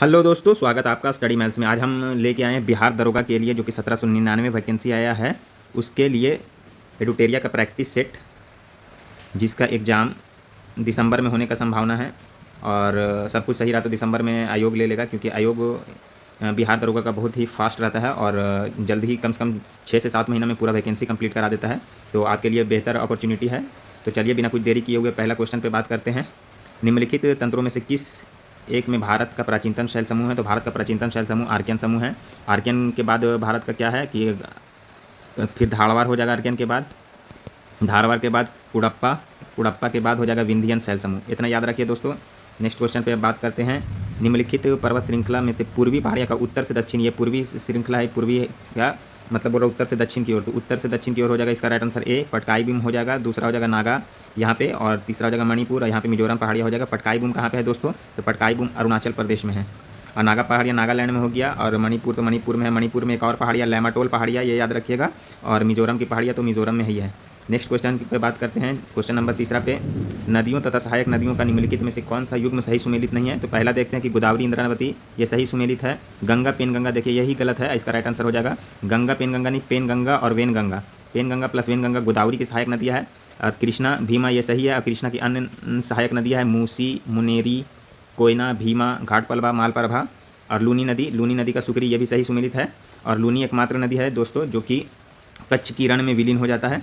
Hello दोस्तों, स्वागत है आपका स्टडी मैथ्स में। आज हम लेके आए हैं बिहार दरोगा के लिए, जो कि 1799 वैकेंसी आया है उसके लिए एडुटेरिया का प्रैक्टिस सेट, जिसका एग्ज़ाम दिसंबर में होने का संभावना है। और सब कुछ सही रहा तो दिसंबर में आयोग ले लेगा, क्योंकि आयोग बिहार दरोगा का बहुत ही फास्ट रहता है और जल्द ही कम से कम 6 से 7 महीना में पूरा वैकेंसी कंप्लीट करा देता है। तो आपके लिए बेहतर अपॉर्चुनिटी है। तो चलिए बिना कुछ देरी किए हुए पहला क्वेश्चन पे बात करते हैं। निम्नलिखित तंत्रों में से किस एक में भारत का प्राचीनतम शैल समूह है? तो भारत का प्राचीनतम शैल समूह आर्कियन समूह है। आर्कियन के बाद भारत का क्या है कि फिर धारवाड़ हो जाएगा। आर्कियन के बाद धारवाड़ के बाद कुड़प्पा, कुड़प्पा के बाद हो जाएगा विंध्यन शैल समूह। इतना याद रखिए दोस्तों। नेक्स्ट क्वेश्चन पे बात करते हैं। निम्नलिखित पर्वत श्रृंखला में से पूर्वी पहाड़ियों का उत्तर से दक्षिण, ये पूर्वी श्रृंखला है। पूर्वी क्या मतलब बोल रहा, उत्तर से दक्षिण की ओर। तो उत्तर से दक्षिण की ओर हो जाएगा इसका right answer A, Patkai beam हो जाएगा। दूसरा हो जाएगा नागा यहाँ पे, और तीसरा हो जाएगा मणिपुर, और यहाँ पे मिजोरम पहाड़िया हो जाएगा। पटकाई बूम कहाँ पे है दोस्तों? तो पटकाई बूम अरुणाचल प्रदेश में है। और नागा पहाड़िया नागालैंड में हो गया, और मणिपुर तो मणिपुर में है। मणिपुर में एक और पहाड़िया लैमाटोल पहाड़िया, ये याद रखिएगा। और मिजोरम की पहाड़िया तो मिजोरम में ही है। नेक्स्ट क्वेश्चन पे बात करते हैं। क्वेश्चन नंबर तीसरा पे, नदियों तथा सहायक नदियों का निम्नलिखित में से कौन सा युग्म सही सुमेलित नहीं है? तो पहला देखते हैं कि गोदावरी इंद्रावती, ये सही सुमेलित है। गंगा पेन गंगा, देखिए यही गलत है। इसका राइट आंसर हो जाएगा गंगा पेन गंगा नहीं, पेन गंगा और Wainganga. Penganga plus Wainganga Godavari की सहायक नदियाँ है। और कृष्णा भीमा ये सही है। और कृष्णा की अन्य सहायक नदियाँ है मूसी, मुनेरी, कोयना, भीमा, घाटपलवा, मालप्रभा। और लूनी नदी, लूनी नदी का सुकरी, ये भी सही सुमेलित है। और लूनी एकमात्र नदी है दोस्तों जो कि कच्छ की रण में विलीन हो जाता है।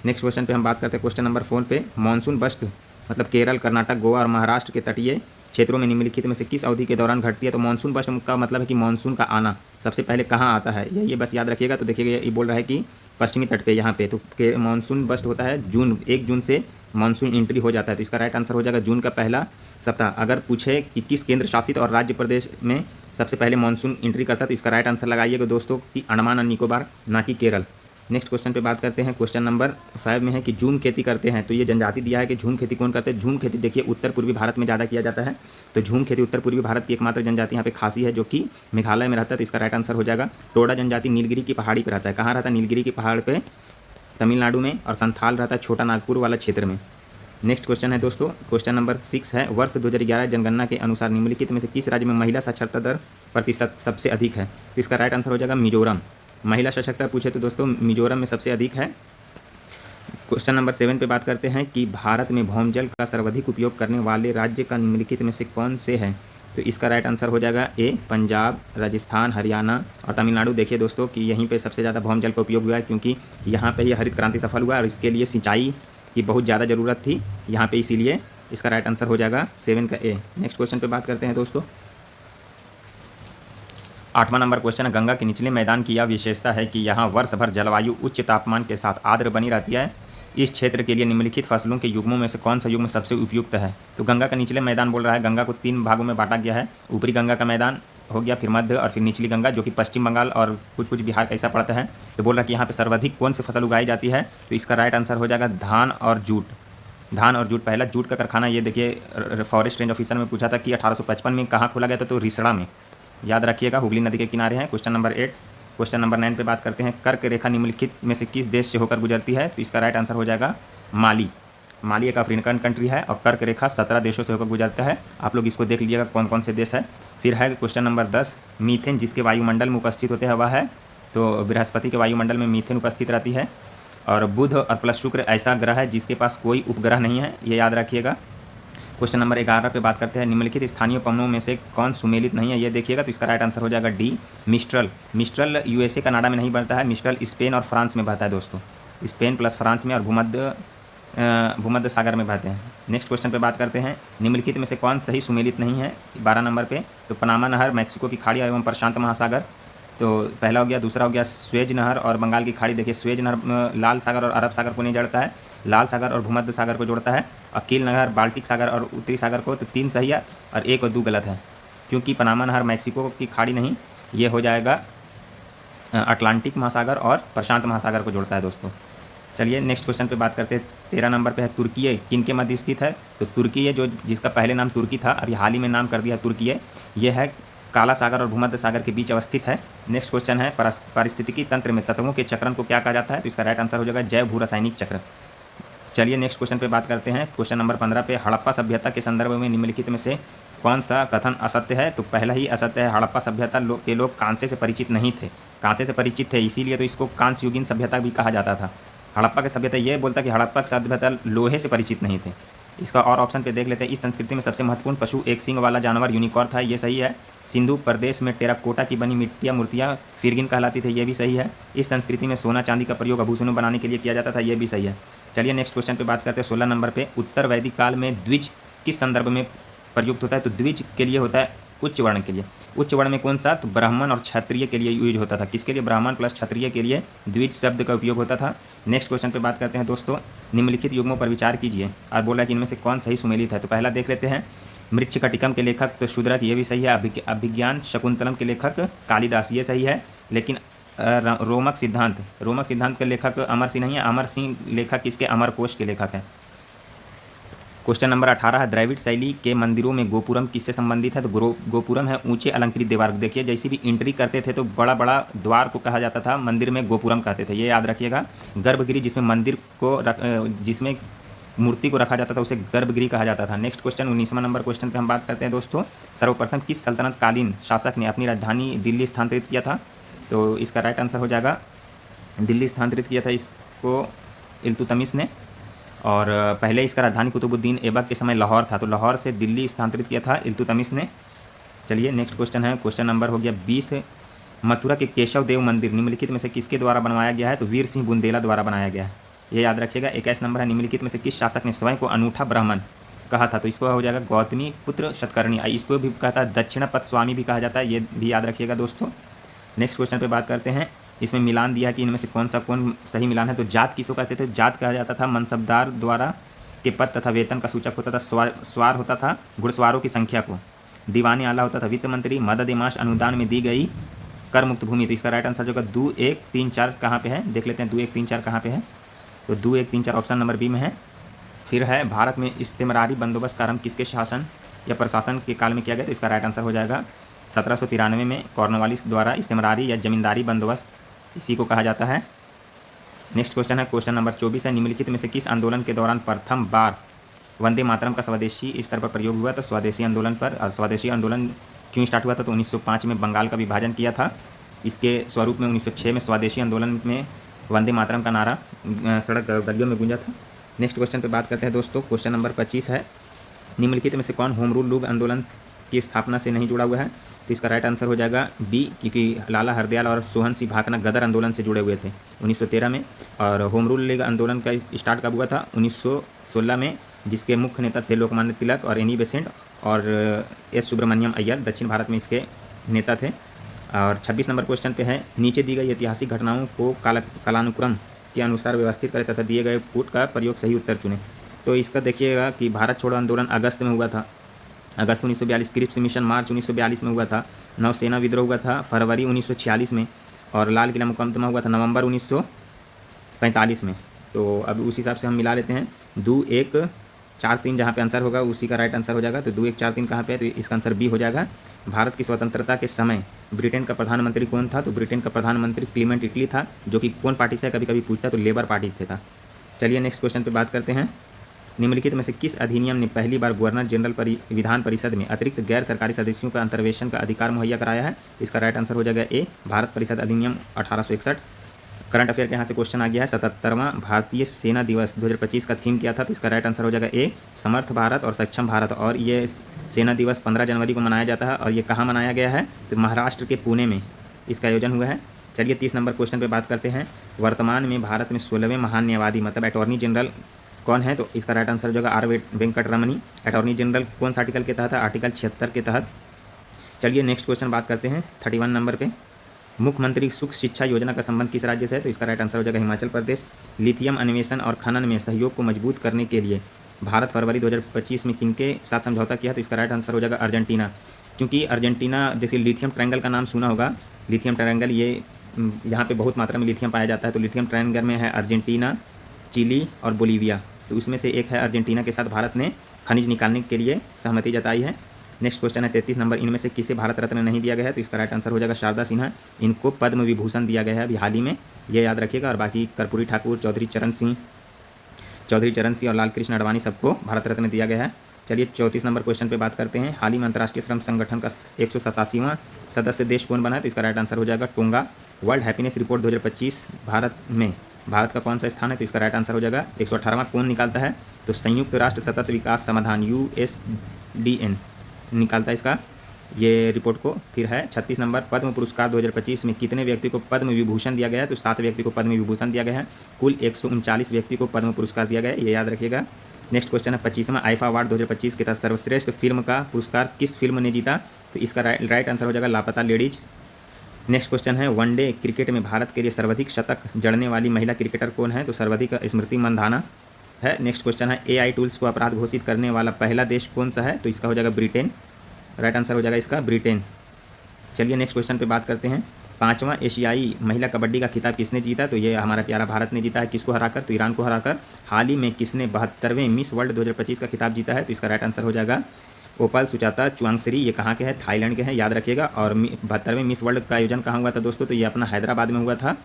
नेक्स्ट क्वेश्चन पे हम बात करते हैं। क्वेश्चन नंबर 4 पे, मानसून बस्ट मतलब केरल, कर्नाटक, गोवा और महाराष्ट्र के तटीय क्षेत्रों में निम्नलिखित में से किस अवधि के दौरान घटती है? तो मानसून बस्ट का मतलब है कि मानसून का आना सबसे पहले कहाँ आता है, ये बस याद रखिएगा। तो देखिएगा ये बोल रहा है कि पश्चिमी तट पे यहाँ पे, तो मानसून बस्ट होता है जून, 1 जून से मानसून एंट्री हो जाता है। तो इसका राइट आंसर हो जाएगा जून का पहला सप्ताह। अगर पूछे कि किस केंद्र शासित और राज्य प्रदेश में सबसे पहले मानसून एंट्री करता है, तो इसका राइट आंसर लगाइएगा दोस्तों कि अंडमान और निकोबार, ना कि केरल। नेक्स्ट क्वेश्चन पे बात करते हैं। क्वेश्चन नंबर 5 में है कि झूम खेती करते हैं। तो ये जनजाति दिया है कि झूम खेती कौन करते हैं? झूम खेती देखिए उत्तर पूर्वी भारत में ज़्यादा किया जाता है। तो झूम खेती उत्तर पूर्वी भारत की एकमात्र जनजाति यहाँ पे खासी है, जो कि मेघालय में रहता है। तो इसका राइट आंसर हो जाएगा टोडा जनजाति नीलगिरी की पहाड़ी पर रहता है। कहाँ रहता है? नीलगिरी की पहाड़ पर, तमिलनाडु में। और संथाल रहता है छोटा नागपुर वाला क्षेत्र में। नेक्स्ट क्वेश्चन है दोस्तों, क्वेश्चन नंबर 6 है, वर्ष 2011 जनगणना के अनुसार निम्नलिखित में से किस राज्य में महिला साक्षरता दर प्रतिशत सबसे अधिक है? तो इसका राइट आंसर हो जाएगा मिजोरम। महिला साक्षरता पूछे तो दोस्तों मिजोरम में सबसे अधिक है। क्वेश्चन नंबर 7 पे बात करते हैं कि भारत में भौमजल का सर्वाधिक उपयोग करने वाले राज्य का निम्नलिखित में से कौन से हैं? तो इसका राइट आंसर हो जाएगा ए, पंजाब, राजस्थान, हरियाणा और तमिलनाडु। देखिए दोस्तों कि यहीं पे सबसे ज़्यादा भौमजल का उपयोग हुआ है, क्योंकि यहाँ पे ये हरित क्रांति सफल हुआ और इसके लिए सिंचाई की बहुत ज़्यादा ज़रूरत थी यहाँ पे, इसीलिए इसका राइट आंसर हो जाएगा 7 का ए। नेक्स्ट क्वेश्चन पे बात करते हैं दोस्तों। 8वां नंबर क्वेश्चन है, गंगा के निचले मैदान की यह विशेषता है कि यहाँ वर्ष भर जलवायु उच्च तापमान के साथ आर्द्र बनी रहती है। इस क्षेत्र के लिए निम्नलिखित फसलों के युग्मों में से कौन सा युग्म सबसे उपयुक्त है? तो गंगा का निचले मैदान बोल रहा है। गंगा को 3 भागों में बांटा गया है। ऊपरी गंगा का मैदान हो गया, फिर मध्य और फिर निचली गंगा, जो कि पश्चिम बंगाल और कुछ कुछ बिहार का ऐसा पड़ता है। तो बोल रहा है कि यहाँ पर सर्वाधिक कौन सी फसल उगाई जाती है? तो इसका राइट आंसर हो जाएगा धान और जूट। धान और जूट। पहला जूट का कारखाना ये देखिए फॉरेस्ट रेंज ऑफिसर में पूछा था कि 1855 में कहाँ खोला गया था? तो रिसड़ा में, याद रखिएगा, हुगली नदी के किनारे है। Question number 8। क्वेश्चन नंबर 9 पे बात करते हैं, कर्क रेखा निम्नलिखित में से किस देश से होकर गुजरती है? तो इसका राइट आंसर हो जाएगा माली। माली एक अफ्रीकन कंट्री है और कर्क रेखा 17 देशों से होकर गुजरता है। आप लोग इसको देख लीजिएगा कौन कौन से देश है। फिर है क्वेश्चन नंबर 10, मीथेन जिसके वायुमंडल में उपस्थित होते हैं वह है? तो बृहस्पति के वायुमंडल में मीथेन उपस्थित रहती है। और बुध और प्लस शुक्र ऐसा ग्रह है जिसके पास कोई उपग्रह नहीं है, ये याद रखिएगा। क्वेश्चन नंबर 11 पे बात करते हैं, निम्नलिखित स्थानीय पवनों में से कौन सुमेलित नहीं है? ये देखिएगा। तो इसका राइट आंसर हो जाएगा D, mistral. Mistral USA Canada में नहीं बनता है, मिस्ट्रल स्पेन और फ्रांस में बहता है दोस्तों। स्पेन प्लस फ्रांस में और भूमध्य सागर में बहते हैं। नेक्स्ट क्वेश्चन पे बात करते हैं, निम्नलिखित में से कौन सही सुमेलित नहीं है? 12 नंबर पे, तो पनामा नहर, मैक्सिको की खाड़ी एवं प्रशांत महासागर, तो पहला हो गया। दूसरा हो गया स्वेज नहर और बंगाल की खाड़ी। देखिए स्वेज नहर लाल सागर और अरब सागर को नहीं जोड़ता है, लाल सागर और भूमध्य सागर को जोड़ता है। अकील नहर बाल्टिक सागर और उत्तरी सागर को। तो 3 सही है और 1 और 2 गलत है, क्योंकि पनामा नहर मैक्सिको की खाड़ी नहीं, ये हो जाएगा अटलांटिक महासागर और प्रशांत महासागर को जोड़ता है दोस्तों। चलिए नेक्स्ट क्वेश्चन पे बात करते हैं। 13 नंबर पे है, तुर्की किन के मध्य स्थित है? तो तुर्की जो जिसका पहले नाम तुर्की था और हाल ही में नाम कर दिया तुर्की, ये है काला सागर और भूमध्य सागर के बीच अवस्थित है। नेक्स्ट क्वेश्चन है, पारिस्थितिकी तंत्र में तत्वों के चक्रण को क्या कहा जाता है? तो इसका राइट आंसर हो जाएगा जैव भू रासायनिक चक्र। चलिए नेक्स्ट क्वेश्चन पे बात करते हैं। क्वेश्चन नंबर 15 पे, हड़प्पा सभ्यता के संदर्भ में निम्नलिखित में से कौन सा कथन असत्य है? तो पहला ही असत्य है। हड़प्पा सभ्यता के लोग कांसे से परिचित नहीं थे। कांसे से परिचित थे, इसीलिए तो इसको कांस्य युगीन सभ्यता भी कहा जाता था। हड़प्पा की सभ्यता ये बोलता कि हड़प्पा की सभ्यता लोहे से परिचित नहीं थे। इसका और ऑप्शन पे देख लेते हैं। इस संस्कृति में सबसे महत्वपूर्ण पशु एक सींग वाला जानवर यूनिकॉर्न था, ये सही है। सिंधु प्रदेश में टेराकोटा की बनी मिट्टियाँ मूर्तियाँ फिरगिन कहलाती थी, ये भी सही है। इस संस्कृति में सोना चांदी का प्रयोग आभूषणों बनाने के लिए किया जाता था, ये भी सही है। चलिए नेक्स्ट क्वेश्चन पे बात करते हैं। 16 नंबर पे, उत्तर वैदिक काल में द्विज किस संदर्भ में प्रयुक्त होता है? तो द्विज के लिए होता है उच्च वर्ण के लिए। उच्च वर्ण में कौन सा? तो ब्राह्मण और क्षत्रिय के लिए यूज होता था। किसके लिए? ब्राह्मण प्लस क्षत्रिय के लिए द्विज शब्द का उपयोग होता था। नेक्स्ट क्वेश्चन पे बात करते हैं दोस्तों। निम्नलिखित युग्मों पर विचार कीजिए और बोला कि इनमें से कौन सही सुमेलित है। तो पहला देख लेते हैं, मृच्छकटिकम के लेखक तो शूद्रक, ये भी सही है। अभिज्ञान शकुंतलम के लेखक कालिदास, ये सही है। लेकिन रोमक सिद्धांत के लेखक अमर सिंह नहीं है। अमर सिंह लेखक इसके अमरकोश के लेखक हैं। क्वेश्चन नंबर 18 है, द्रविड़ शैली के मंदिरों में गोपुरम किससे संबंधित है? तो गोपुरम है ऊंचे अलंकृत दीवार। देखिए जैसे भी एंट्री करते थे तो बड़ा बड़ा द्वार को कहा जाता था, मंदिर में गोपुरम कहते थे, ये याद रखिएगा। गर्भगृह जिसमें मंदिर को जिसमें मूर्ति को रखा जाता था उसे गर्भगृह कहा जाता था। नेक्स्ट क्वेश्चन 19वां नंबर क्वेश्चन पे हम बात करते हैं दोस्तों। सर्वप्रथम किस सल्तनत कालीन शासक ने अपनी राजधानी दिल्ली स्थानांतरित किया था? तो इसका राइट आंसर हो जाएगा, दिल्ली स्थानांतरित किया था इसको इल्तुतमिश ने। और पहले इसका राजधानी कुतुबुद्दीन ऐबक के समय लाहौर था, तो लाहौर से दिल्ली स्थानांतरित किया था इल्तुतमिश ने। चलिए नेक्स्ट क्वेश्चन है, क्वेश्चन नंबर हो गया 20। मथुरा के केशव देव मंदिर निम्नलिखित में से किसके द्वारा बनवाया गया है? तो वीर सिंह बुंदेला द्वारा बनाया गया है, ये याद रखिएगा। 21 नंबर है, निम्नलिखित में से किस शासक ने स्वयं को अनूठा ब्राह्मण कहा था? तो इसको हो जाएगा गौतमी पुत्र शतकर्णी। इसको भी कहता है दक्षिणापथ स्वामी भी कहा जाता है, ये भी याद रखिएगा दोस्तों। नेक्स्ट क्वेश्चन पे बात करते हैं। इसमें मिलान दिया कि इनमें से कौन सही मिलान है? तो जात किसको कहते थे? जात कहा जाता था मनसबदार द्वारा के पद तथा वेतन का सूचक होता था। स्वार होता था घुड़सवारों की संख्या को। दीवाने आला होता था वित्त मंत्री। मदद ए माश अनुदान में दी गई कर मुक्त भूमि। तो इसका राइट आंसर जो 2, 1, 3, 4 कहाँ पे है? देख लेते हैं 2, 1, 3, 4 कहाँ पे है। तो 2, 1, 3, 4 ऑप्शन नंबर बी में है। फिर है, भारत में इस्तेमरारी बंदोबस्त का आरंभ किसके शासन या प्रशासन के काल में किया गया? तो इसका राइट आंसर हो जाएगा 1793 में कॉर्नवालिस द्वारा। इस्तेमरारी या जमींदारी बंदोबस्त इसी को कहा जाता है। नेक्स्ट क्वेश्चन है, क्वेश्चन नंबर 24 है, निम्नलिखित में से किस आंदोलन के दौरान प्रथम बार वंदे मातरम का स्वदेशी स्तर पर प्रयोग हुआ? तो स्वदेशी आंदोलन पर। और स्वदेशी आंदोलन क्यों स्टार्ट हुआ था? तो 1905 में बंगाल का विभाजन किया था, इसके स्वरूप में 1906 में स्वदेशी आंदोलन में वंदे मातरम का नारा सड़क गलियों में गूंजा था। नेक्स्ट क्वेश्चन पे बात करते हैं दोस्तों। क्वेश्चन नंबर 25 है, निम्नलिखित में से कौन होम रूल लूग आंदोलन की स्थापना से नहीं जुड़ा हुआ है? तो इसका राइट आंसर हो जाएगा बी, क्योंकि लाला हरदयाल और सोहन सिंह भाकना गदर आंदोलन से जुड़े हुए थे 1913 में। और होम रूल लीग आंदोलन का स्टार्ट कब हुआ था? 1916 में, जिसके मुख्य नेता थे लोकमान्य तिलक और एनी बेसेंट और एस सुब्रमण्यम अय्यर, दक्षिण भारत में इसके नेता थे। और 26 नंबर क्वेश्चन पे है, नीचे दी गई ऐतिहासिक घटनाओं को कालानुक्रम के अनुसार व्यवस्थित करें तथा दिए गए पुट का प्रयोग सही उत्तर चुनें। तो इसका देखिएगा कि भारत छोड़ो आंदोलन अगस्त में हुआ था, अगस्त 1942। क्रिप्स मिशन मार्च 1942 में हुआ था। नौसेना विद्रोह हुआ था फरवरी 1946 में। और लाल किला मुकदमा हुआ था नवंबर 1945 में। तो अब उस हिसाब से हम मिला लेते हैं। 2, 1, 4, 3 जहाँ पे आंसर होगा उसी का राइट आंसर हो जाएगा। तो 2, 1, 4, 3 कहाँ पे है? तो इसका आंसर बी हो जाएगा। भारत की स्वतंत्रता के समय ब्रिटेन का प्रधानमंत्री कौन था? तो ब्रिटेन का प्रधानमंत्री क्लीमेंट इटली था, जो कि कौन पार्टी से कभी कभी पूछता, तो लेबर पार्टी से था। चलिए नेक्स्ट क्वेश्चन पे बात करते हैं। निम्नलिखित में से किस अधिनियम ने पहली बार गवर्नर जनरल विधान परिषद में अतिरिक्त गैर सरकारी सदस्यों का अंतर्वेशन का अधिकार मुहैया कराया है? इसका राइट आंसर हो जाएगा ए, भारत परिषद अधिनियम 1861। करंट अफेयर के यहाँ से क्वेश्चन आ गया है। 77वां भारतीय सेना दिवस 2025 का थीम क्या था? तो इसका राइट आंसर हो जाएगा ए, समर्थ भारत और सक्षम भारत। और ये सेना दिवस 15 जनवरी को मनाया जाता है। और ये कहाँ मनाया गया है? तो महाराष्ट्र के पुणे में इसका आयोजन हुआ है। चलिए 30 नंबर क्वेश्चन पे बात करते हैं। वर्तमान में भारत में 16वें महान न्यायवादी मतलब अटॉर्नी जनरल कौन है? तो इसका राइट आंसर हो जाएगा आर वेंकटरमणी। अटॉर्नी जनरल कौन सा आर्टिकल के तहत है? आर्टिकल 76 के तहत। चलिए नेक्स्ट क्वेश्चन बात करते हैं 31 नंबर पे। मुख्यमंत्री सुख शिक्षा योजना का संबंध किस राज्य से है? तो इसका राइट आंसर हो जाएगा हिमाचल प्रदेश। लिथियम अन्वेषण और खनन में सहयोग को मजबूत करने के लिए भारत फरवरी 2025 में किनके साथ समझौता किया? तो इसका राइट आंसर हो जाएगा अर्जेंटीना। क्योंकि अर्जेंटीना, जैसे लिथियम ट्रायंगल का नाम सुना होगा, लिथियम ट्रायंगल ये यहाँ पे बहुत मात्रा में लिथियम पाया जाता है। तो लिथियम ट्रायंगल में है अर्जेंटीना, चिली और बोलीविया। तो उसमें से एक है अर्जेंटीना के साथ भारत ने खनिज निकालने के लिए सहमति जताई है। नेक्स्ट क्वेश्चन है 33 नंबर, इनमें से किसे भारत रत्न नहीं दिया गया है? तो इसका राइट आंसर हो जाएगा शारदा सिन्हा। इनको पद्म विभूषण दिया गया है अभी हाल ही में, ये याद रखिएगा। और बाकी कर्पूरी ठाकुर, चौधरी चरण सिंह, चौधरी चरण सिंह और लाल कृष्ण आडवाणी सबको भारत रत्न दिया गया है। चलिए 34 नंबर क्वेश्चन पे बात करते हैं। हाल ही में अंतर्राष्ट्रीय श्रम संगठन का 187वां सदस्य देश कौन बना है? तो इसका राइट आंसर हो जाएगा tonga. World happiness report 2025 Bharat का कौन सा स्थान है? तो इसका राइट आंसर हो जाएगा 118वां कौन निकालता है? तो संयुक्त राष्ट्र सतत विकास समाधान USDN निकालता है इसका ये रिपोर्ट को। फिर है 36 नंबर, पद्म पुरस्कार 2025 में कितने व्यक्ति को पद्म विभूषण दिया गया है? तो 7 व्यक्ति को पद्म विभूषण दिया गया है। कुल 139 व्यक्ति को पद्म पुरस्कार दिया गया है, ये याद रखिएगा। नेक्स्ट क्वेश्चन है 25वां आईफा अवार्ड 2025 के तहत सर्वश्रेष्ठ फिल्म का पुरस्कार किस फिल्म ने जीता? तो इसका राइट आंसर हो जाएगा लापता लेडीज। नेक्स्ट क्वेश्चन है वनडे क्रिकेट में भारत के लिए सर्वाधिक शतक जड़ने वाली महिला क्रिकेटर कौन है? तो सर्वाधिक स्मृति मंधाना है। नेक्स्ट क्वेश्चन है AI टूल्स को अपराध घोषित करने वाला पहला देश कौन सा है? तो इसका हो जाएगा ब्रिटेन। राइट आंसर हो जाएगा इसका ब्रिटेन। चलिए नेक्स्ट क्वेश्चन पे बात करते हैं। 5वां एशियाई महिला कबड्डी का खिताब किसने जीता? तो ये हमारा प्यारा भारत ने जीता है। किसको हराकर? तो ईरान को हराकर। हाल ही में किसने 72वें मिस वर्ल्ड 2025 का खिताब जीता है? तो इसका राइट आंसर हो जाएगा ओपाल सुचाता चुआंगसरी। ये कहाँ के हैं? थाईलैंड के हैं, याद रखिएगा। और 72वें मिस वर्ल्ड का आयोजन कहाँ हुआ था दोस्तों? तो ये अपना हैदराबाद में हुआ था,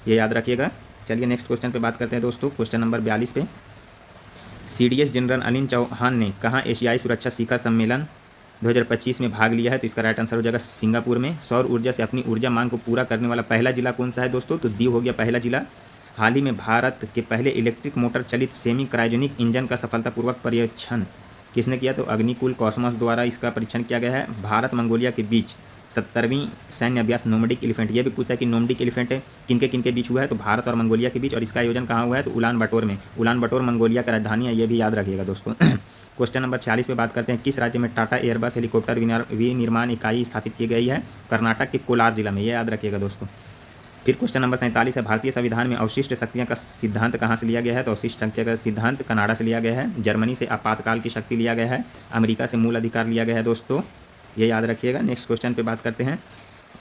ये याद रखिएगा। चलिए नेक्स्ट क्वेश्चन पे बात करते हैं दोस्तों, क्वेश्चन नंबर 42 पे। CDS जनरल अनिल चौहान ने कहाँ एशियाई सुरक्षा शिखर सम्मेलन 2025 में भाग लिया है? तो इसका राइट आंसर हो जाएगा सिंगापुर में। सौर ऊर्जा से अपनी ऊर्जा मांग को पूरा करने वाला पहला जिला कौन सा है दोस्तों? तो दीव हो गया पहला जिला। हाल ही में भारत के पहले इलेक्ट्रिक मोटर चलित सेमी क्रायोजेनिक इंजन का सफलतापूर्वक परीक्षण किसने किया? तो अग्निकुल कॉस्मोस द्वारा इसका परीक्षण किया गया है। भारत मंगोलिया के बीच 70वीं सैन्य अभ्यास नोमडिक एलिफेंट, ये भी पूछता है कि नोमडिक एलिफेंट किनके किनके बीच हुआ है? तो भारत और मंगोलिया के बीच। और इसका आयोजन कहाँ हुआ है? तो उलान बटोर में। उलान बटोर मंगोलिया का राजधानी है, ये भी याद रखिएगा दोस्तों। क्वेश्चन नंबर 46 पे बात करते हैं। किस राज्य में टाटा एयरबस हेलीकॉप्टर विनिर्माण इकाई स्थापित की गई है? कर्नाटक के कोलार जिला में, ये याद रखिएगा दोस्तों। फिर क्वेश्चन नंबर 47 है। भारतीय संविधान में अवशिष्ट शक्तियाँ का सिद्धांत कहाँ से लिया गया है? तो अवशिष्ट शक्तियाँ का सिद्धांत कनाडा से लिया गया है। जर्मनी से आपातकाल की शक्ति लिया गया है। अमेरिका से मूल अधिकार लिया गया है दोस्तों, ये याद रखिएगा। नेक्स्ट क्वेश्चन पे बात करते हैं।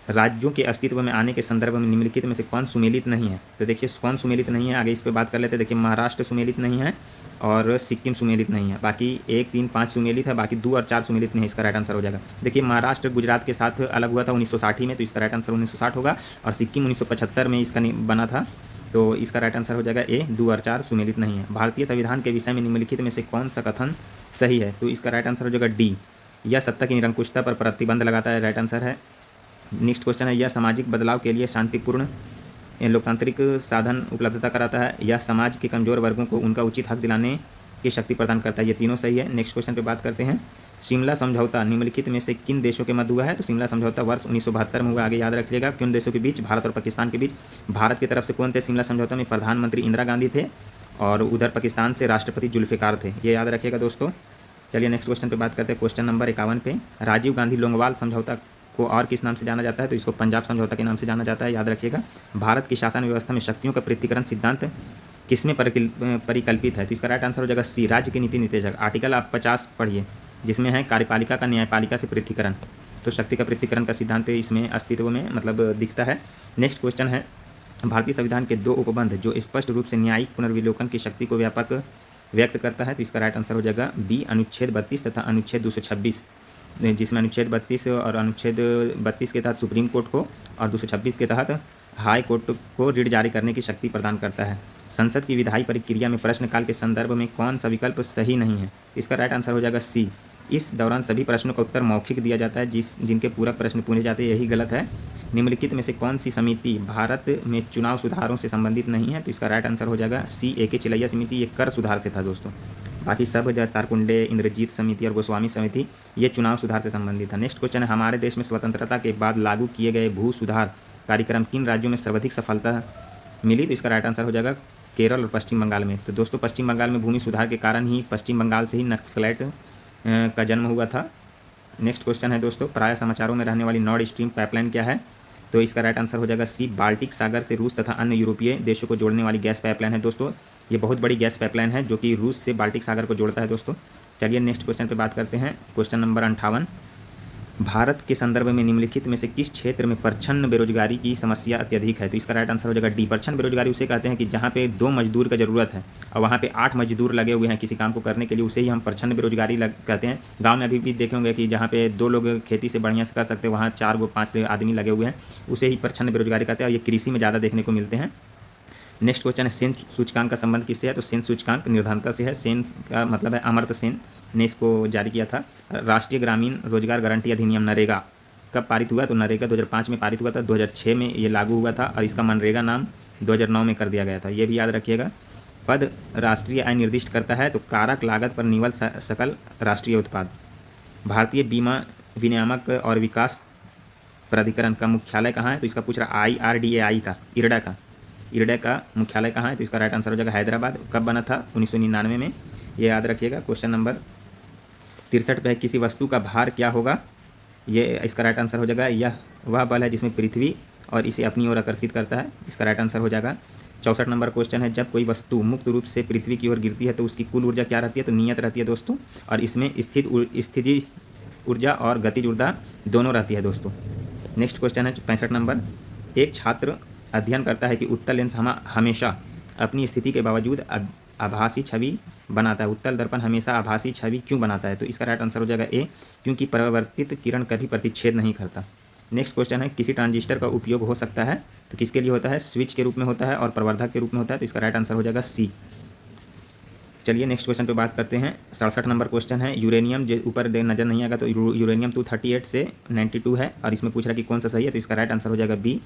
राज्यों के अस्तित्व में आने के संदर्भ में निम्नलिखित में से कौन सुमेलित नहीं है? तो देखिए कौन सुमेलित नहीं है, आगे इस पर बात कर लेते हैं। देखिए महाराष्ट्र सुमेलित नहीं है और सिक्किम सुमेलित नहीं है। बाकी 1, 3, 5 सुमेलित है, बाकी 2 और 4 सुमेलित नहीं है। इसका राइट आंसर हो जाएगा। देखिए महाराष्ट्र गुजरात के साथ अलग हुआ था 1960 में, तो इसका राइट आंसर 1960 होगा। और सिक्किम 1975 में इसका बना था, तो इसका राइट आंसर हो जाएगा ए। 2 और 4 सुमेलित नहीं है। भारतीय संविधान के विषय में निम्नलिखित में से कौन सा कथन सही है? तो इसका राइट आंसर हो जाएगा डी। यह सत्ता की निरंकुशता पर प्रतिबंध लगाता है, राइट आंसर है। नेक्स्ट क्वेश्चन है। यह सामाजिक बदलाव के लिए शांतिपूर्ण लोकतांत्रिक साधन उपलब्धता कराता है। यह समाज के कमजोर वर्गों को उनका उचित हक दिलाने की शक्ति प्रदान करता है, ये तीनों सही है। नेक्स्ट क्वेश्चन पे बात करते हैं। शिमला समझौता निम्नलिखित में से किन देशों के मध्य हुआ है? तो शिमला समझौता वर्ष 1972 में हुआ, आगे याद रखिएगा। किन देशों के बीच? भारत और पाकिस्तान के बीच। भारत की तरफ से कौन थे शिमला समझौता में? प्रधानमंत्री इंदिरा गांधी थे, और उधर पाकिस्तान से राष्ट्रपति जुल्फ़िकार थे, ये याद रखिएगा दोस्तों। चलिए नेक्स्ट क्वेश्चन पे बात करते हैं, क्वेश्चन नंबर 51 पे। राजीव गांधी लोंगोवाल समझौता को और किस नाम से जाना जाता है? तो इसको पंजाब समझौता के नाम से जाना जाता है, याद रखिएगा। भारत की शासन व्यवस्था में शक्तियों का पृथक्करण सिद्धांत किसमें परिकल्पित है? तो इसका राइट आंसर हो जाएगा सी, राज्य के नीति निर्देशक। आर्टिकल आप 50 पढ़िए, जिसमें है कार्यपालिका का न्यायपालिका से पृथक्करण, तो शक्ति का पृथक्करण का सिद्धांत इसमें अस्तित्व में मतलब दिखता है। नेक्स्ट क्वेश्चन है। भारतीय संविधान के 2 उपबंध जो स्पष्ट रूप से न्यायिक पुनर्विलोकन की शक्ति को व्यापक व्यक्त करता है, तो इसका राइट आंसर हो जाएगा बी, अनुच्छेद 32 तथा अनुच्छेद 226, जिसमें अनुच्छेद 32 और अनुच्छेद 32 के तहत सुप्रीम कोर्ट को और 226 के तहत हाई कोर्ट को ऋण जारी करने की शक्ति प्रदान करता है। संसद की विधायी प्रक्रिया में प्रश्नकाल के संदर्भ में कौन सा विकल्प सही नहीं है? इसका राइट आंसर हो जाएगा सी। इस दौरान सभी प्रश्नों का उत्तर मौखिक दिया जाता है, जिनके पूरक प्रश्न पूछे जाते हैं, यही गलत है। निम्नलिखित में से कौन सी समिति भारत में चुनाव सुधारों से संबंधित नहीं है? तो इसका राइट आंसर हो जाएगा सी, AK चिलैया समिति। ये कर सुधार से था दोस्तों। बाकी सब तारकुंडे, इंद्रजीत समिति और गोस्वामी समिति ये चुनाव सुधार से संबंधित था। नेक्स्ट क्वेश्चन है। हमारे देश में स्वतंत्रता के बाद लागू किए गए भू सुधार कार्यक्रम किन राज्यों में सर्वाधिक सफलता मिली? तो इसका राइट आंसर हो जाएगा केरल और पश्चिम बंगाल में। तो दोस्तों पश्चिम बंगाल में भूमि सुधार के कारण ही पश्चिम बंगाल से ही नक्सलाइट का जन्म हुआ था। नेक्स्ट क्वेश्चन है दोस्तों। प्राय समाचारों में रहने वाली नॉर्ड स्ट्रीम पाइपलाइन क्या है? तो इसका राइट आंसर हो जाएगा सी, बाल्टिक सागर से रूस तथा अन्य यूरोपीय देशों को जोड़ने वाली गैस पाइपलाइन है दोस्तों। ये बहुत बड़ी गैस पाइपलाइन है जो कि रूस से बाल्टिक सागर को जोड़ता है दोस्तों। चलिए नेक्स्ट क्वेश्चन पे बात करते हैं, क्वेश्चन नंबर 58। भारत के संदर्भ में निम्नलिखित में से किस क्षेत्र में प्रच्छन्न बेरोजगारी की समस्या अत्यधिक है? तो इसका राइट आंसर हो जाएगा डी। प्रच्छन्न बेरोजगारी उसे कहते हैं कि जहाँ पे 2 मजदूर का ज़रूरत है और वहाँ पे 8 मजदूर लगे हुए हैं किसी काम को करने के लिए, उसे ही हम प्रच्छन्न बेरोजगारी कहते हैं। गांव में अभी भी देखे होंगे कि जहाँ पे 2 लोग खेती से बढ़िया से कर सकते हैं, वहाँ 4 5 आदमी लगे हुए हैं, उसे ही प्रच्छन्न बेरोजगारी कहते हैं, और ये कृषि में ज़्यादा देखने को मिलते हैं। नेक्स्ट क्वेश्चन है सेन सूचकांक का संबंध किससे है? तो सेन सूचकांक निर्धनता से है। सेन का मतलब है अमर्त्य सेन ने इसको जारी किया था। राष्ट्रीय ग्रामीण रोजगार गारंटी अधिनियम नरेगा कब पारित हुआ? तो नरेगा 2005 में पारित हुआ था, 2006 में ये लागू हुआ था और इसका मनरेगा नाम 2009 में कर दिया गया था, ये भी याद रखिएगा। पद राष्ट्रीय आय निर्दिष्ट करता है, तो कारक लागत पर निवल सकल राष्ट्रीय उत्पाद। भारतीय बीमा विनियामक और विकास प्राधिकरण का मुख्यालय कहाँ है? तो इसका पूछ रहा IRDAI का, इरडा का मुख्यालय कहाँ है? तो इसका राइट आंसर हो जाएगा हैदराबाद। कब बना था? 1999 में, ये याद रखिएगा। क्वेश्चन नंबर 63 पे है किसी वस्तु का भार क्या होगा? ये इसका राइट आंसर हो जाएगा यह वह बल है जिसमें पृथ्वी और इसे अपनी ओर आकर्षित करता है, इसका राइट आंसर हो जाएगा। 64 नंबर क्वेश्चन है जब कोई वस्तु मुक्त रूप से पृथ्वी की ओर गिरती है तो उसकी कुल ऊर्जा क्या रहती है? तो नियत रहती है दोस्तों, और इसमें स्थिति ऊर्जा और गतिज ऊर्जा दोनों रहती है दोस्तों। नेक्स्ट क्वेश्चन है 65 नंबर, एक छात्र अध्ययन करता है कि उत्तल लेंस हमेशा अपनी स्थिति के बावजूद आभासी छवि बनाता है। उत्तल दर्पण हमेशा आभासी छवि क्यों बनाता है? तो इसका राइट आंसर हो जाएगा ए, क्योंकि परावर्तित किरण कभी प्रतिच्छेद नहीं करता। नेक्स्ट क्वेश्चन है किसी ट्रांजिस्टर का उपयोग हो सकता है, तो किसके लिए होता है? स्विच के रूप में होता है और प्रवर्धक के रूप में होता है, तो इसका राइट आंसर हो जाएगा सी। चलिए नेक्स्ट क्वेश्चन पे बात करते हैं। 67 नंबर क्वेश्चन है यूरेनियम, जो ऊपर नजर नहीं आएगा तो यूरेनियम 238 से 92 है और इसमें पूछ रहा है कि कौन सा सही है, तो इसका राइट आंसर हो जाएगा बी।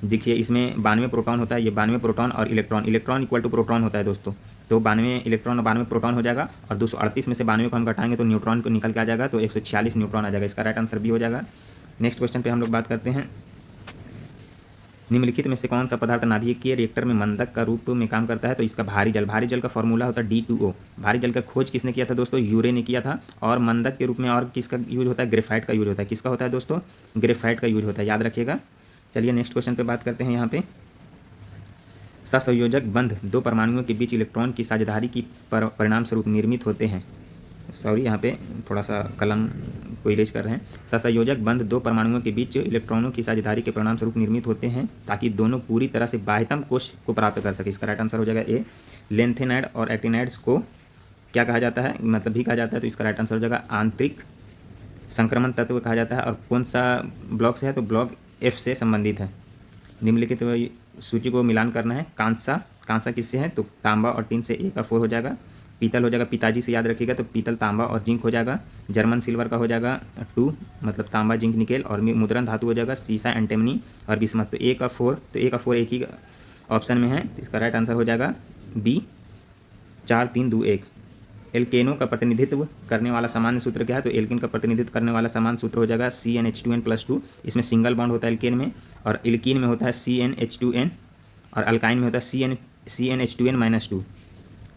देखिए इसमें 92 प्रोटॉन होता है, ये 92 प्रोटॉन और इलेक्ट्रॉन इक्वल टू प्रोटॉन होता है दोस्तों, तो 92 इलेक्ट्रॉन और 92 प्रोटॉन हो जाएगा और 238 में से 92 को हम घटाएंगे तो न्यूट्रॉन को निकल के आ जाएगा, तो 146 न्यूट्रॉन आ जाएगा, इसका राइट आंसर बी हो जाएगा। नेक्स्ट क्वेश्चन पे हम लोग बात करते हैं, निम्नलिखित में से कौन सा पदार्थ नाभिकीय रिएक्टर में मंदक का रूप में काम करता है? तो इसका भारी जल का फॉर्मूला होता है D2O। भारी जल का खोज किसने किया था दोस्तों? यूरे ने किया था। और मंदक के रूप में और किसका यूज होता है? ग्रेफाइट का यूज होता है। किसका होता है दोस्तों? ग्रेफाइट का यूज होता है, याद रखिएगा। चलिए नेक्स्ट क्वेश्चन पे बात करते हैं। यहाँ पे सहसंयोजक बंध दो परमाणुओं के बीच इलेक्ट्रॉन की साझेदारी की परिणाम स्वरूप निर्मित होते हैं। सॉरी, यहाँ पे थोड़ा सा कलम को इरेज कर रहे हैं। सहसंयोजक बंध दो परमाणुओं के बीच इलेक्ट्रॉनों की साझेदारी के परिणाम स्वरूप निर्मित होते हैं ताकि दोनों पूरी तरह से बाह्यतम कोश को प्राप्त कर सके, इसका राइट आंसर हो जाएगा ए। लेंथेनाइड और एक्टिनाइड्स को क्या कहा जाता है, मतलब भी कहा जाता है, तो इसका राइट आंसर हो जाएगा आंतरिक संक्रमण तत्व कहा जाता है। और कौन सा ब्लॉक से है? तो ब्लॉक F से संबंधित है। निम्नलिखित सूची को मिलान करना है। कांसा किससे है? तो तांबा और टीन से A का 4 हो जाएगा। पीतल हो जाएगा, पिताजी से याद रखिएगा, तो पीतल तांबा और जिंक हो जाएगा। जर्मन सिल्वर का हो जाएगा 2, मतलब तांबा जिंक निकेल। और मुद्रण धातु हो जाएगा सीसा एंटेमनी और बिस्मथ, तो A का 4 एक ही ऑप्शन में है, इसका राइट आंसर हो जाएगा बी 4 3 2 1। एल्केनों का प्रतिनिधित्व करने वाला सामान्य सूत्र क्या है? तो एल्केन का प्रतिनिधित्व करने वाला सामान्य सूत्र हो जाएगा CnH2n+2। इसमें सिंगल बॉन्ड होता है एल्केन में, और एल्कीन में होता है CnH2n, और अल्काइन में होता है CnH2n-2।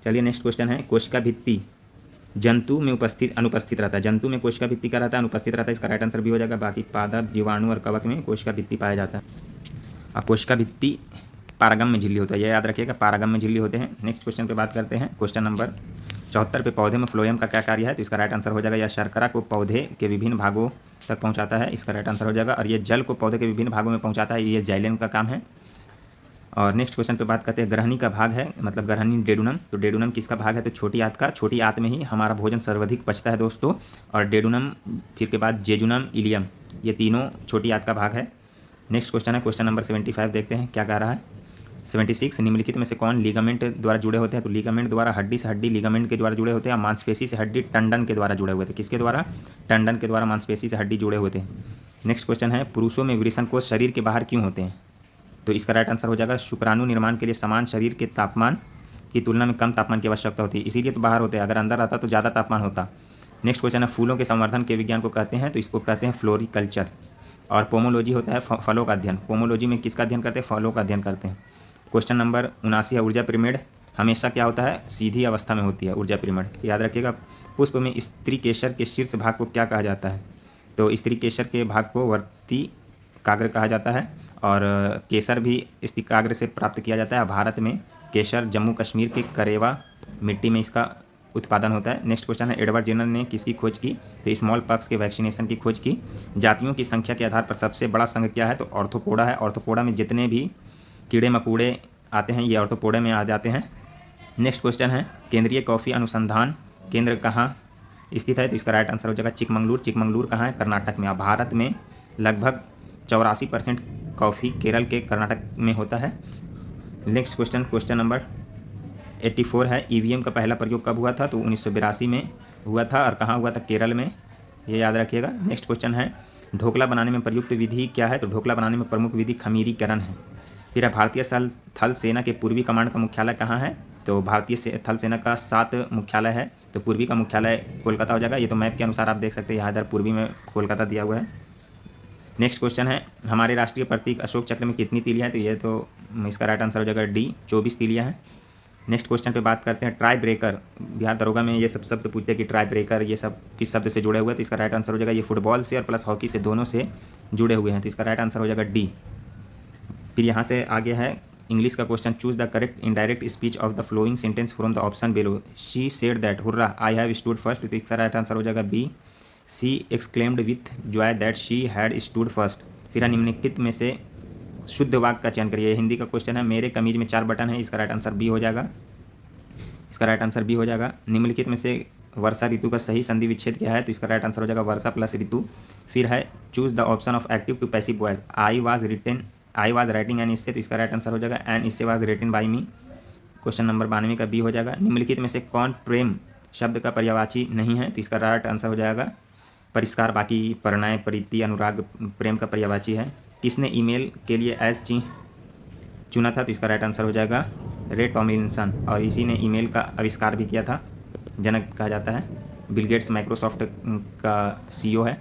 चलिए नेक्स्ट क्वेश्चन है, कोशिका भित्ति जंतु में अनुपस्थित रहता है। जंतु में कोशिका भित्ति का रहता है, अनुपस्थित रहता है, इसका राइट आंसर भी हो जाएगा। बाकी पादप, जीवाणु और कवक में कोशिका भित्ति पाया जाता है। अब कोशिका भित्ति पारागम में झिल्ली होता है, यह याद रखिएगा, पारागम में झिल्ली होते हैं। नेक्स्ट क्वेश्चन पे बात करते हैं। क्वेश्चन नंबर 74 पे पौधे में फ्लोएम का क्या कार्य है? तो इसका राइट आंसर हो जाएगा, यह शर्करा को पौधे के विभिन्न भागों तक पहुंचाता है, इसका राइट आंसर हो जाएगा। और ये जल को पौधे के विभिन्न भागों में पहुंचाता है, ये जाइलेम का काम है। और नेक्स्ट क्वेश्चन पे बात करते हैं, ग्रहणी का भाग है, मतलब ग्रहणी डेडुनम। तो डेडुनम किसका भाग है? तो छोटी आंत का। छोटी आंत में ही हमारा भोजन सर्वाधिक पचता है दोस्तों। और डेडुनम, फिर के बाद जेजुनम, इलियम, ये तीनों छोटी आंत का भाग है। नेक्स्ट क्वेश्चन है क्वेश्चन नंबर 75, देखते हैं क्या कह रहा है। 76, निम्नलिखित में से कौन लिगामेंट द्वारा जुड़े होते हैं? तो लिगामेंट द्वारा हड्डी से हड्डी लिगामेंट के द्वारा जुड़े होते हैं। मांसपेशी से हड्डी टंडन के द्वारा जुड़े हुए थे। किसके द्वारा? टंडन के द्वारा मांसपेशी से हड्डी जुड़े हुए थे। नेक्स्ट क्वेश्चन है, पुरुषों में वृषणकोष शरीर के बाहर क्यों होते हैं? तो इसका राइट आंसर हो जाएगा, शुक्राणु निर्माण के लिए समान शरीर के तापमान की तुलना में कम तापमान की आवश्यकता होती है, इसीलिए तो बाहर होते हैं। अगर अंदर आता तो ज़्यादा तापमान होता। नेक्स्ट क्वेश्चन है, फूलों के संवर्धन के विज्ञान को कहते हैं? तो इसको कहते हैं फ्लोरिकल्चर। और पोमोलॉजी होता है फलों का अध्ययन। पोमोलॉजी में किसका अध्ययन करते हैं? फलों का अध्ययन करते हैं। क्वेश्चन नंबर 79 है, ऊर्जा पिरामिड हमेशा क्या होता है? सीधी अवस्था में होती है ऊर्जा पिरामिड, याद रखिएगा। पुष्प में स्त्री केसर के शीर्ष भाग को क्या कहा जाता है? तो स्त्री केसर के भाग को वर्तिकाग्र कहा जाता है, और केसर भी स्थिकाग्र से प्राप्त किया जाता है। भारत में केसर जम्मू कश्मीर के करेवा मिट्टी में इसका उत्पादन होता है। नेक्स्ट क्वेश्चन है, एडवर्ड जेनर ने किसकी खोज की? तो स्मॉल पॉक्स के वैक्सीनेशन की खोज की। जातियों की संख्या के आधार पर सबसे बड़ा संघ क्या है? तो ऑर्थोपोडा है। ऑर्थोपोडा में जितने भी कीड़े मकोड़े आते हैं ये ऑर्थोपोडा में आ जाते हैं। नेक्स्ट क्वेश्चन है, केंद्रीय कॉफ़ी अनुसंधान केंद्र कहाँ स्थित है? तो इसका राइट आंसर हो जाएगा चिकमंगलूर। चिकमंगलूर कहाँ है? कर्नाटक में। भारत में लगभग 84% कॉफ़ी केरल के कर्नाटक में होता है। नेक्स्ट क्वेश्चन, क्वेश्चन नंबर 84 है, ईवीएम का पहला प्रयोग कब हुआ था? तो 1982 में हुआ था और कहाँ हुआ था? केरल में, ये याद रखिएगा। नेक्स्ट क्वेश्चन है, ढोकला बनाने में प्रयुक्त विधि क्या है? तो ढोकला बनाने में प्रमुख विधि खमीरीकरण है। फिर है, भारतीय थल सेना के पूर्वी कमांड का मुख्यालय कहाँ है? तो भारतीय थल सेना का 7 मुख्यालय है, तो पूर्वी का मुख्यालय कोलकाता हो जाएगा। ये तो मैप के अनुसार आप देख सकते हैं, यहाँ इधर पूर्वी में कोलकाता दिया हुआ है। नेक्स्ट क्वेश्चन है, हमारे राष्ट्रीय प्रतीक अशोक चक्र में कितनी तीलियाँ हैं? तो ये तो इसका राइट आंसर हो जाएगा डी, 24 तीलियाँ हैं। नेक्स्ट क्वेश्चन पे बात करते हैं, ट्राई ब्रेकर। बिहार दरोगा में ये सब शब्द पूछते हैं कि ट्राई ब्रेकर ये सब किस शब्द से जुड़े हुए हैं? तो इसका राइट आंसर हो जाएगा, ये फुटबॉल से और प्लस हॉकी से दोनों से जुड़े हुए हैं, तो इसका राइट आंसर हो जाएगा डी। फिर यहाँ से आगे है इंग्लिश का question, choose the correct indirect speech of the following sentence from the option below. She said that hurrah I have stood first, तो इसका राइट आंसर हो जाएगा B. She exclaimed with joy that she had stood first. फिर निम्नलिखित में से शुद्ध वाक्य का चयन करिए। हिंदी का क्वेश्चन है, मेरे कमीज में 4 बटन है, इसका राइट आंसर बी हो जाएगा, इसका राइट आंसर बी हो जाएगा। निम्नलिखित में से वर्षा ऋतु का सही संधि विच्छेद क्या है? तो इसका राइट आंसर हो जाएगा वर्षा प्लस ऋतु। फिर है, choose the option of active to passive voice. I was writing an essay, तो इसका राइट आंसर हो जाएगा an essay was written by me. Question number 92 का बी हो जाएगा। निम्नलिखित में से कौन प्रेम शब्द का पर्यायवाची नहीं है? तो इसका राइट आंसर हो जाएगा परिष्कार, बाकी परिणय, प्रीति, अनुराग प्रेम का पर्यायवाची है। किसने ईमेल के लिए एस चुना था? तो इसका राइट आंसर हो जाएगा रे टॉमलिंसन, और इसी ने ईमेल का आविष्कार भी किया था, जनक कहा जाता है। बिल गेट्स माइक्रोसॉफ्ट का सीईओ है,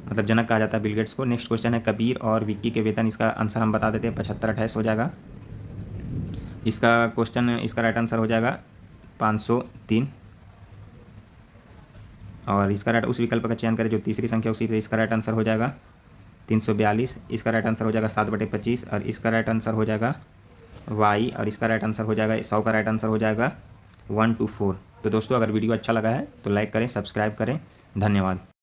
मतलब जनक कहा जाता है बिल गेट्स को। नेक्स्ट क्वेश्चन है, कबीर और विक्की के वेतन, इसका आंसर हम बता देते हैं 75-28 हो जाएगा। इसका क्वेश्चन, इसका राइट आंसर हो जाएगा 503, और इसका राइट उस विकल्प का चयन करें जो तीसरी संख्या उसी पे, इसका राइट आंसर हो जाएगा 342। इसका राइट आंसर हो जाएगा 7/25, और इसका राइट आंसर हो जाएगा वाई, और इसका राइट आंसर हो जाएगा 100 का राइट आंसर हो जाएगा 1 to 4। तो दोस्तों अगर वीडियो अच्छा लगा है तो लाइक करें, सब्सक्राइब करें, धन्यवाद।